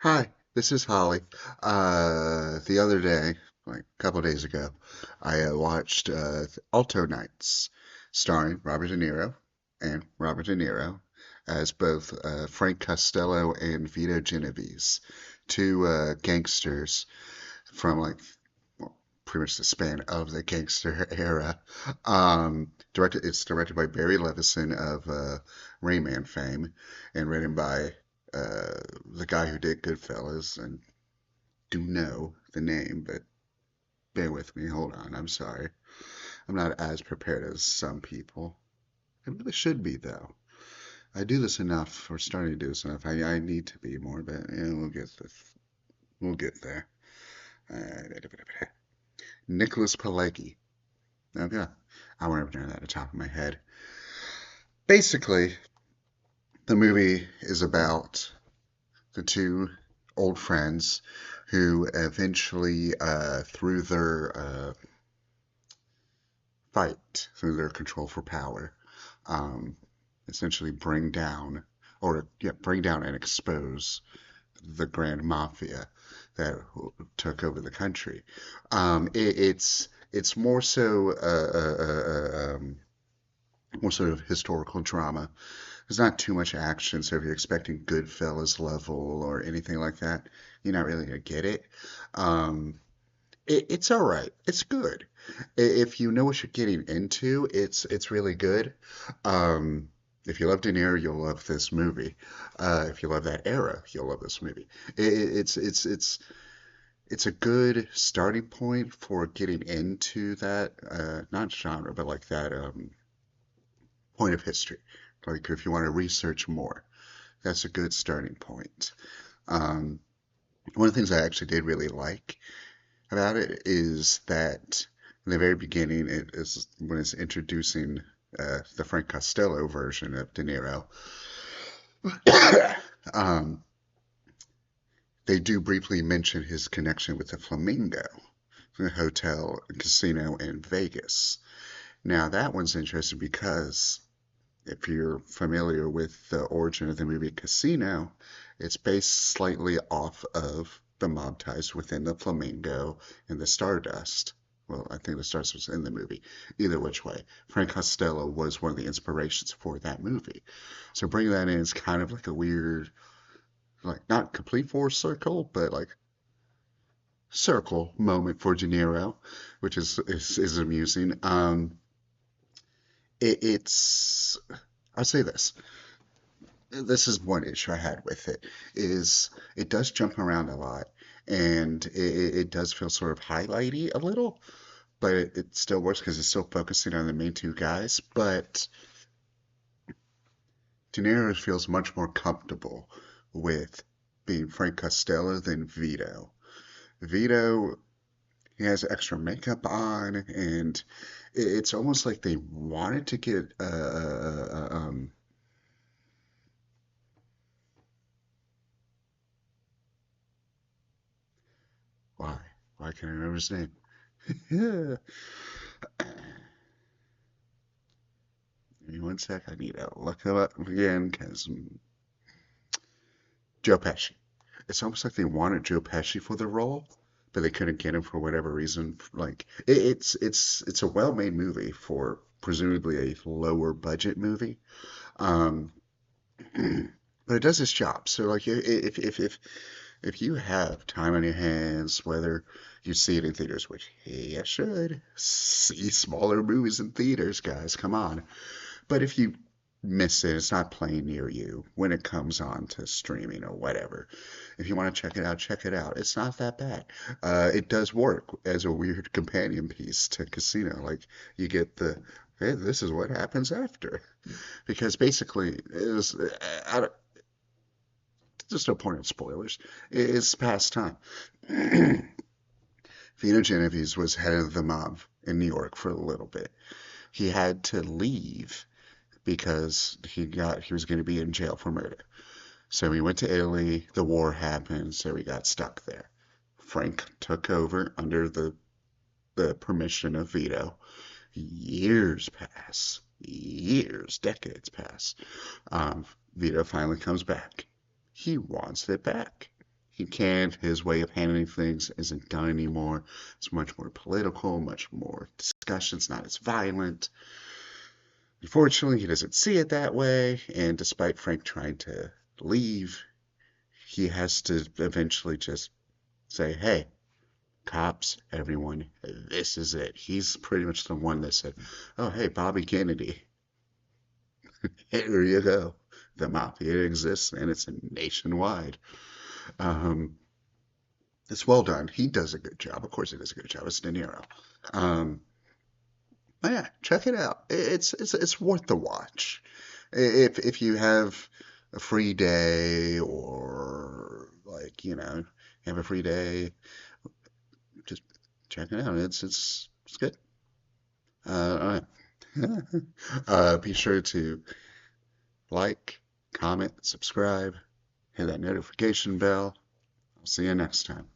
Hi, this is Holly. The other day, like a couple days ago, I watched Alto Nights, starring Robert De Niro and Robert De Niro as both Frank Costello and Vito Genovese, two gangsters from well, pretty much the span of the gangster era. It's directed by Barry Levinson of Rayman fame, and written by the guy who did Goodfellas, and do know the name, but bear with me. Hold on. I'm sorry. I'm not as prepared as some people. I really should be, though. I do this enough, or starting to do this enough. I need to be more, but we'll get this. We'll get there. Nicholas Pileggi. Okay. I won't ever know that at the top of my head. Basically, the movie is about the two old friends who eventually, through their fight, through their control for power, um, essentially bring down and expose the Grand Mafia that took over the country. It's more so more sort of historical drama. There's not too much action, so if you're expecting Goodfellas level or anything like that, you're not really gonna get it. Um, it's all right. It's good. If you know what you're getting into, it's really good. Um, if you love De Niro, you'll love this movie. If you love that era, you'll love this movie. It's a good starting point for getting into that not genre, but like that point of history. Like if you want to research more, that's a good starting point. Um, one of the things I actually did really like about it is that in the very beginning, it is when it's introducing the Frank Costello version of De Niro. um, they do briefly mention his connection with the Flamingo, the hotel and casino in Vegas. Now, that one's interesting because if you're familiar with the origin of the movie Casino, it's based slightly off of the mob ties within the Flamingo and the Stardust. Well, I think the Stardust was in the movie. Either which way, Frank Costello was one of the inspirations for that movie. So bringing that in is kind of like a weird, like not complete full circle, but like circle moment for De Niro, which is amusing. It's I'll say this is one issue I had with it is it does jump around a lot and it does feel sort of highlighty a little, but it still works because it's still focusing on the main two guys. But De Niro feels much more comfortable with being Frank Costello than Vito. Vito, he has extra makeup on, and it's almost like they wanted to get why? Why can't I remember his name? Yeah. Give me one sec. I need to look him up again because Joe Pesci. It's almost like they wanted Joe Pesci for the role, but they couldn't get him for whatever reason. Like it's a well-made movie for presumably a lower budget movie, um, but it does its job. So like if you have time on your hands, whether you see it in theaters, which hey, I should see smaller movies in theaters, guys. Come on. But if you miss it, it's not playing near you when it comes on to streaming or whatever. If you want to check it out, check it out. It's not that bad. It does work as a weird companion piece to Casino. Like you get the hey, this is what happens after, because basically it is. I don't, there's no point in spoilers. It's past time. Vito Genovese was head of the mob in New York for a little bit. He had to leave because he was going to be in jail for murder. So he went to Italy. The war happened, so he got stuck there. Frank took over under the permission of Vito. Years pass, years, decades pass. Vito finally comes back. He wants it back. He can't. His way of handling things isn't done anymore. It's much more political, much more discussion. It's not as violent. Unfortunately, he doesn't see it that way, and despite Frank trying to leave, he has to eventually just say, hey, cops, everyone, this is it. He's pretty much the one that said, oh, hey, Bobby Kennedy, here you go. The mafia exists and it's nationwide. Um, it's well done. He does a good job. Of course, he does a good job. It's De Niro. Um, but yeah, check it out. It's worth the watch. If you have a free day or like have a free day, just check it out. It's good. All right. Be sure to like, comment, subscribe, hit that notification bell. I'll see you next time.